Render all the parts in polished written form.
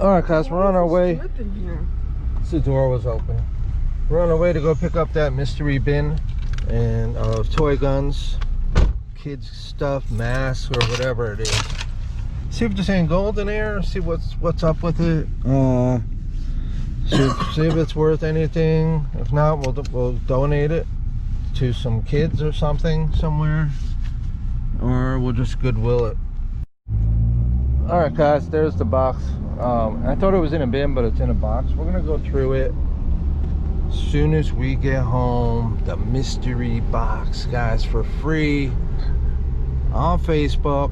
Alright guys, we're on our way. The door was open. We're on our way to go pick up that mystery bin and toy guns, kids stuff, masks, or whatever it is. See if there's any gold in there. See what's up with it. See if it's worth anything. If not, we'll donate it to some kids or something somewhere, or we'll just Goodwill it. All right guys, there's the box. I thought it was in a bin, but it's in a box. We're gonna go through it as soon as we get home. The mystery box, guys, for free on Facebook.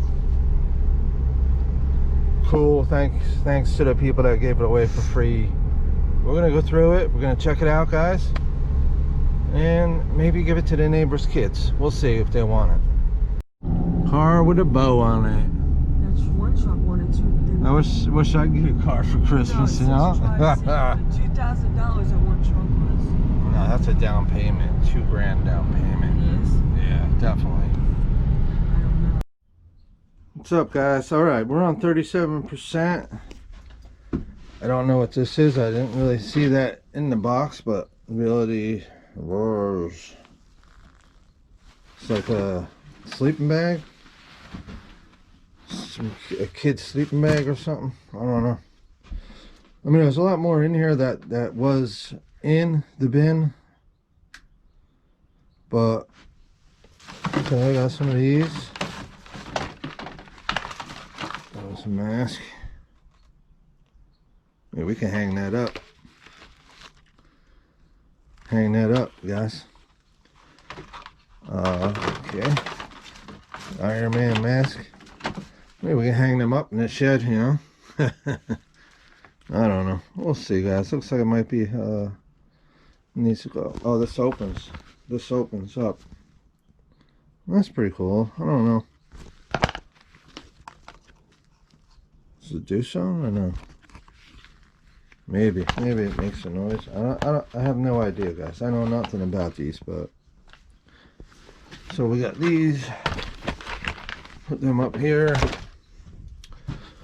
Cool. Thanks to the people that gave it away for free. We're gonna go through it. We're gonna check it out, guys, and maybe give it to the neighbors' kids. We'll see if they want it. Car with a bow on it. That's one truck wanted to. I wish I could get a car for Christmas, you know? $2,000 at one truck was. No, that's a down payment. $2,000 down payment. It is? Yeah, definitely. I don't know. What's up, guys? All right, we're on 37%. I don't know what this is. I didn't really see that in the box, but really, it's like a sleeping bag. A kid's sleeping bag or something. I don't know. I mean, there's a lot more in here that was in the bin, but okay, I got some of these. That was a mask. Yeah, we can hang that up. Hang that up, guys. Okay. Iron Man mask. Maybe we can hang them up in the shed, you know. I don't know. We'll see, guys. Looks like it might be needs to go. Oh, this opens. This opens up. That's pretty cool. I don't know. Does it do something or no? Maybe it makes a noise. I have no idea, guys. I know nothing about these, but so we got these. Put them up here.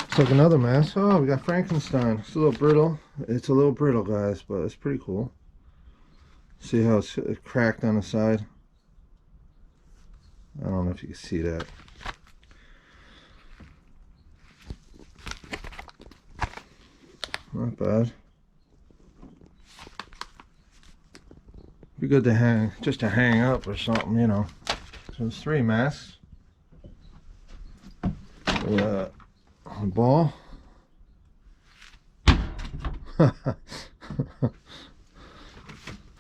It's like another mask. Oh, we got Frankenstein. It's a little brittle. It's a little brittle, guys, but it's pretty cool. See how it's cracked on the side? I don't know if you can see that. Not bad. Be good to hang, just to hang up or something, you know. So there's 3 masks. A ball.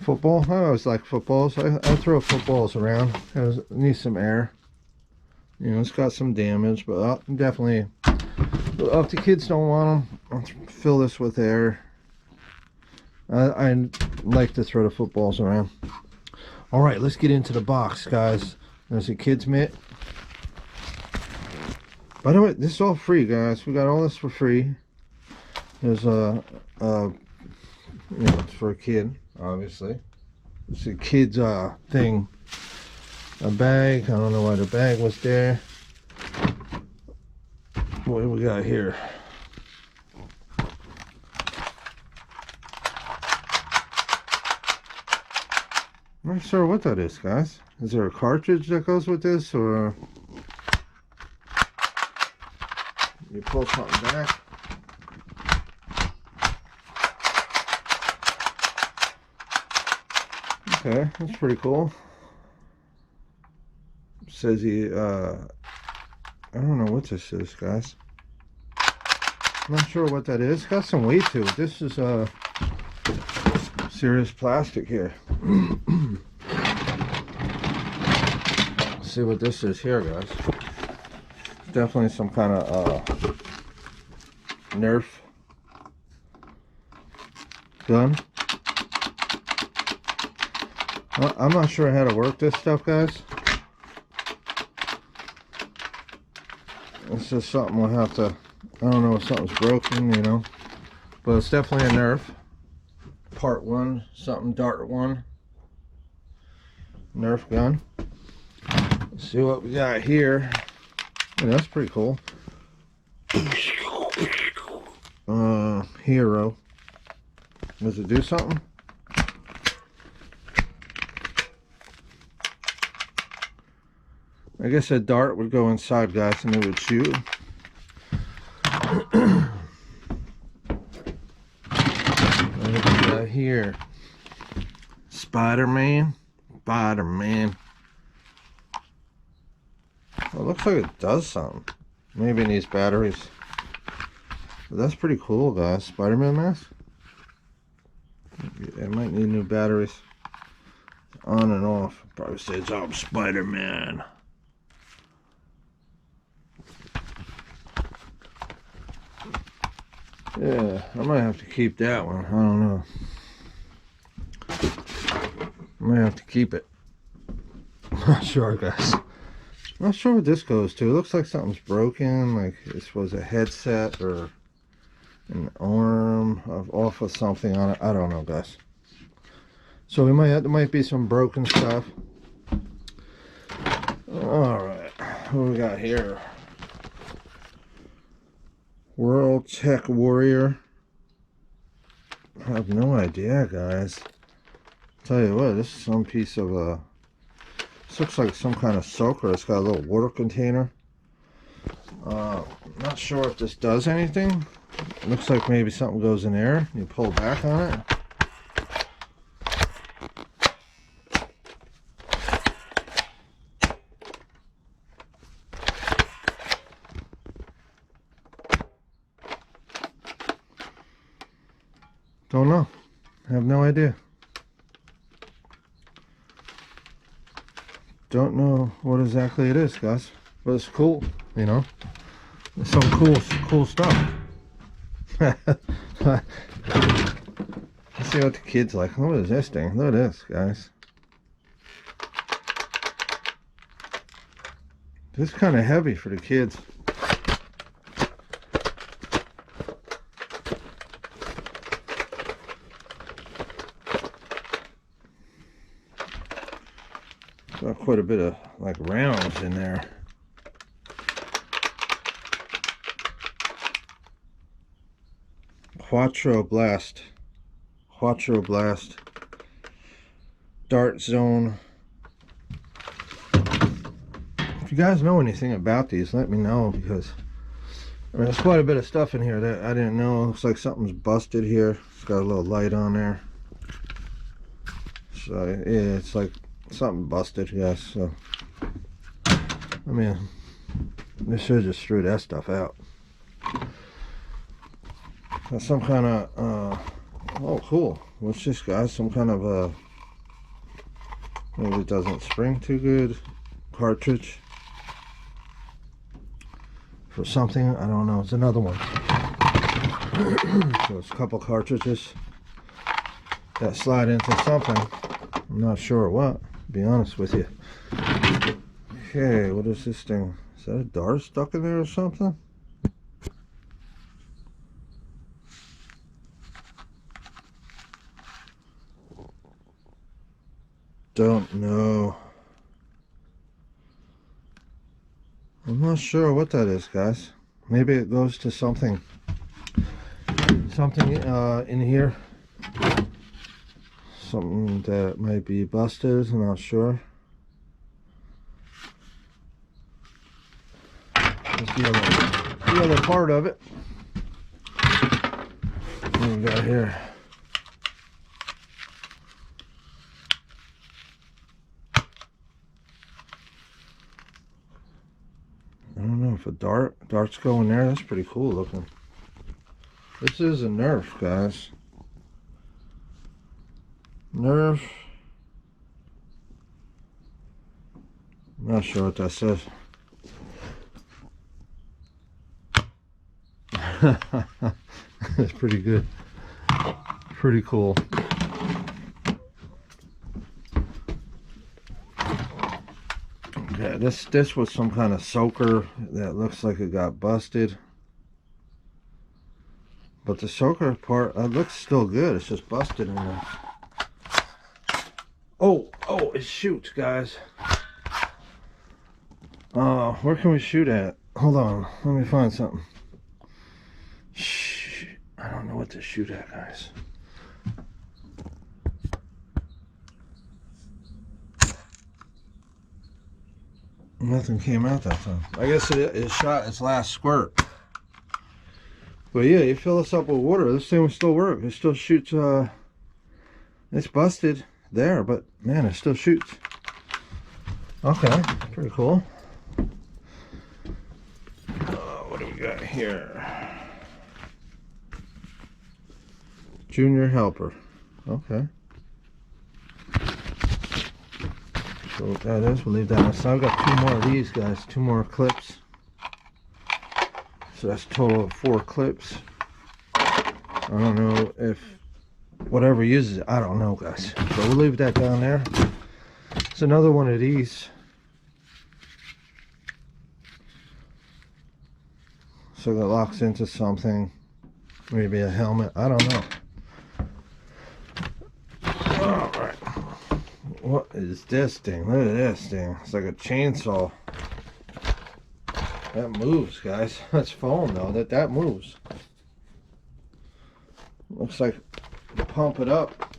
Football. I always like footballs. I throw footballs around. It needs some air. You know, it's got some damage, but I'll definitely, if the kids don't want them, I'll fill this with air. I like to throw the footballs around. All right, let's get into the box, guys. There's a kid's mitt. By the way, this is all free, guys. We got all this for free. There's you know, it's for a kid, obviously. It's a kid's thing. A bag. I don't know why the bag was there. What do we got here? I'm not sure what that is, guys. Is there a cartridge that goes with this, or you pull something back? Okay, that's pretty cool. It says he, I don't know what this is, guys. I'm not sure what that is. It's got some weight to it. This is serious plastic here. See what this is here, guys. Definitely some kind of Nerf gun. I'm not sure how to work this stuff, guys. It's just something we'll have to, I don't know if something's broken, you know, but it's definitely a Nerf. Part 1, something Dart 1 Nerf gun. Let's see what we got here. Oh, that's pretty cool. Hero. Does it do something? I guess a dart would go inside, guys, and it would shoot. What do we got here? Spider-Man. Spider-Man. Well, it looks like it does something. Maybe it needs batteries. But that's pretty cool, guys. Spider-Man mask. It might need new batteries. On and off. Probably says I'm Spider-Man. Yeah, I might have to keep that one. I don't know. I might have to keep it. I'm not sure, guys. Not sure what this goes to. It looks like something's broken. Like this was a headset or an arm off of something on it. I don't know, guys. So we might have, there might be some broken stuff. All right, what do we got here? World Tech Warrior. I have no idea, guys. Tell you what, this is some piece of this looks like some kind of soaker. It's got a little water container. Not sure if this does anything. It looks like maybe something goes in there. You pull back on it. Don't know. I have no idea. Don't know what exactly it is, guys. But it's cool, you know. It's some cool stuff. Let's see what the kids like. What is this thing? Look at this, guys. This is kind of heavy for the kids. Got quite a bit of like rounds in there. Quattro Blast. Dart Zone. If you guys know anything about these, let me know, because I mean, there's quite a bit of stuff in here that I didn't know. Looks like something's busted here. It's got a little light on there. So yeah, it's like something busted, yes. So I mean, they should just threw that stuff out. Got some kind of oh cool, what's this, guys? Some kind of maybe it doesn't spring too good cartridge for something, I don't know. It's another one. So it's a couple cartridges that slide into something. I'm not sure what, to be honest with you. Okay, what is this thing? Is that a dart stuck in there or something? Don't know. I'm not sure what that is, guys. Maybe it goes to something in here. Something that might be busted, I'm not sure. That's the other part of it. What do we got here? I don't know if a darts go in there. That's pretty cool looking. This is a Nerf, guys. Nerf. I'm not sure what that says. That's pretty good. Pretty cool. Yeah, this was some kind of soaker that looks like it got busted. But the soaker part, it looks still good. It's just busted in there. Oh, it shoots, guys. Where can we shoot at? Hold on, let me find something. I don't know what to shoot at, guys. Nothing came out that time. I guess it shot its last squirt. But yeah, you fill this up with water, this thing will still work. It still shoots, it's busted there, but man, it still shoots. Okay, pretty cool. What do we got here? Junior helper. Okay. So what that is, we'll leave that aside. I've got 2 more of these guys, 2 more clips. So that's a total of 4 clips. I don't know if whatever uses it, I don't know, guys. So we'll leave that down there. It's another one of these. So that locks into something. Maybe a helmet, I don't know. Alright. What is this thing? Look at this thing. It's like a chainsaw. That moves, guys. That's foam though. That moves. Looks like you pump it up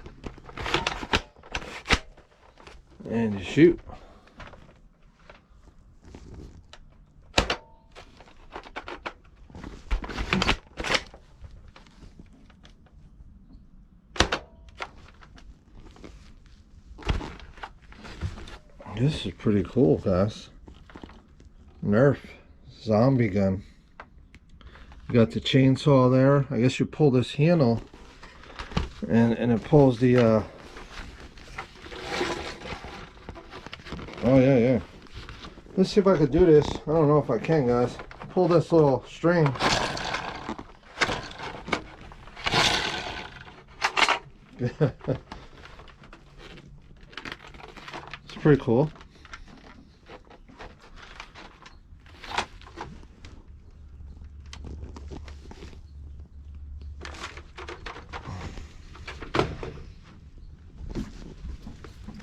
and you shoot. This is pretty cool, guys. Nerf zombie gun. You got the chainsaw there. I guess you pull this handle and it pulls the oh yeah. Let's see if I could do this. I don't know if I can, guys. Pull this little string. It's pretty cool.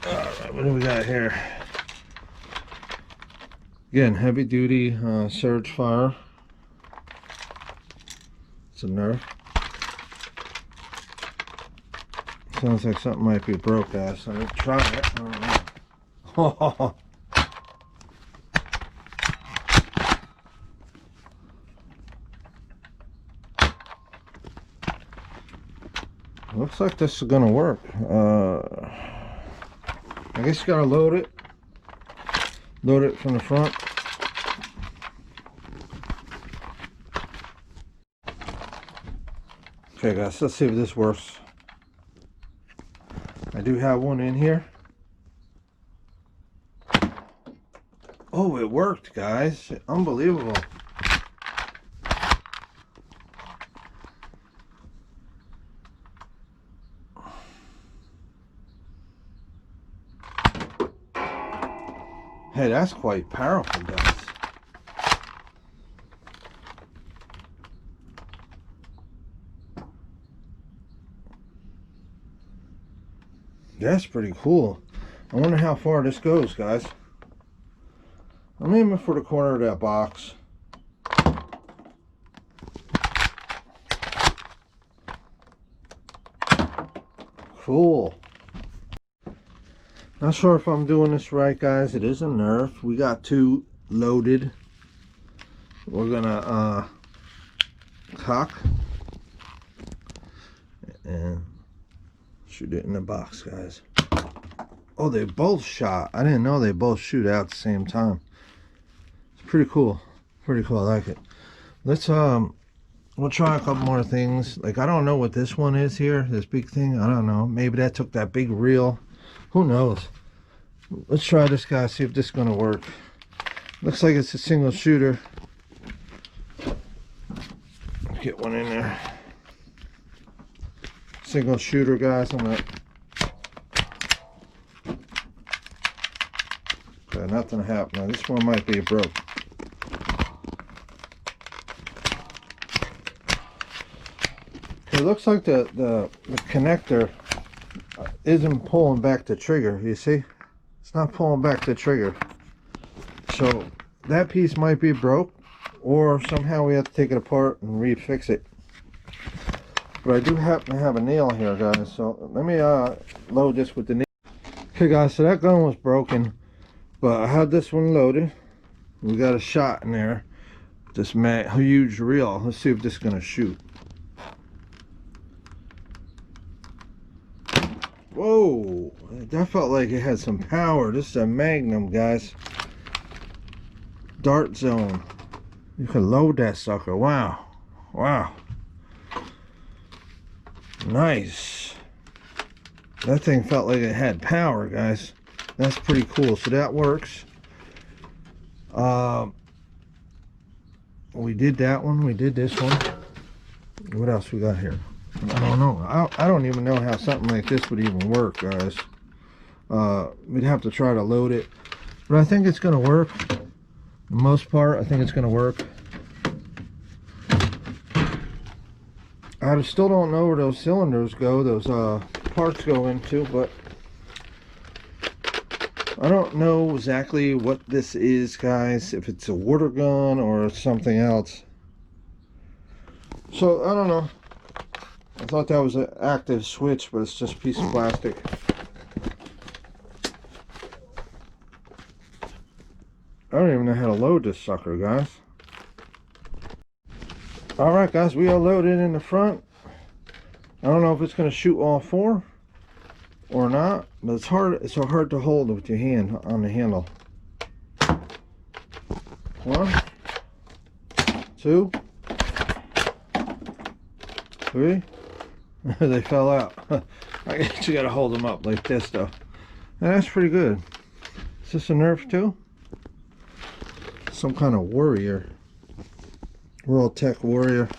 Alright, what do we got here? Again, heavy duty surge fire. It's a Nerf. Sounds like something might be broke, guys. So let's try it. I don't know. Looks like this is gonna work. I guess you gotta load it from the front. Okay guys, let's see if this works. I do have one in here. Oh, it worked, guys. Unbelievable. Hey, that's quite powerful, guys. That's pretty cool. I wonder how far this goes, guys. I'm aiming for the corner of that box. Cool. Not sure if I'm doing this right, guys. It is a Nerf. We got 2 loaded. We're gonna cock and shoot it in the box, guys. Oh, they both shot. I didn't know they both shoot out at the same time. It's pretty cool. Pretty cool. I like it. Let's we'll try a couple more things. Like, I don't know what this one is here. This big thing. I don't know. Maybe that took that big reel. Who knows? Let's try this, guy. See if this is gonna work. Looks like it's a single shooter. Get one in there. Single shooter, guys. I'm gonna. Okay, nothing happened. Now, this one might be broke. It looks like the connector isn't pulling back the trigger. You see, it's not pulling back the trigger. So that piece might be broke, or somehow we have to take it apart and refix it. But I do happen to have a nail here, guys. So let me load this with the nail. Okay, guys, so that gun was broken, but I had this one loaded. We got a shot in there. This huge reel. Let's see if this is gonna shoot. Whoa, that felt like it had some power. This is a Magnum, guys. Dart zone. You can load that sucker. Wow. Wow. Nice. That thing felt like it had power, guys. That's pretty cool. So that works. We did that one. We did this one. What else we got here? I don't know. I don't even know how something like this would even work, guys. We'd have to try to load it. But I think it's going to work. For the most part, I think it's going to work. I still don't know where those cylinders go, those parts go into, but I don't know exactly what this is, guys, if it's a water gun or something else. So, I don't know. I thought that was an active switch, but it's just a piece of plastic. I don't even know how to load this sucker, guys. Alright, guys, we are loaded in the front. I don't know if it's going to shoot all four or not, but it's hard. It's so hard to hold with your hand on the handle. 1, 2, 3. They fell out. I guess you got to hold them up like this, though. And that's pretty good. Is this a Nerf too? Some kind of warrior. World Tech Warrior.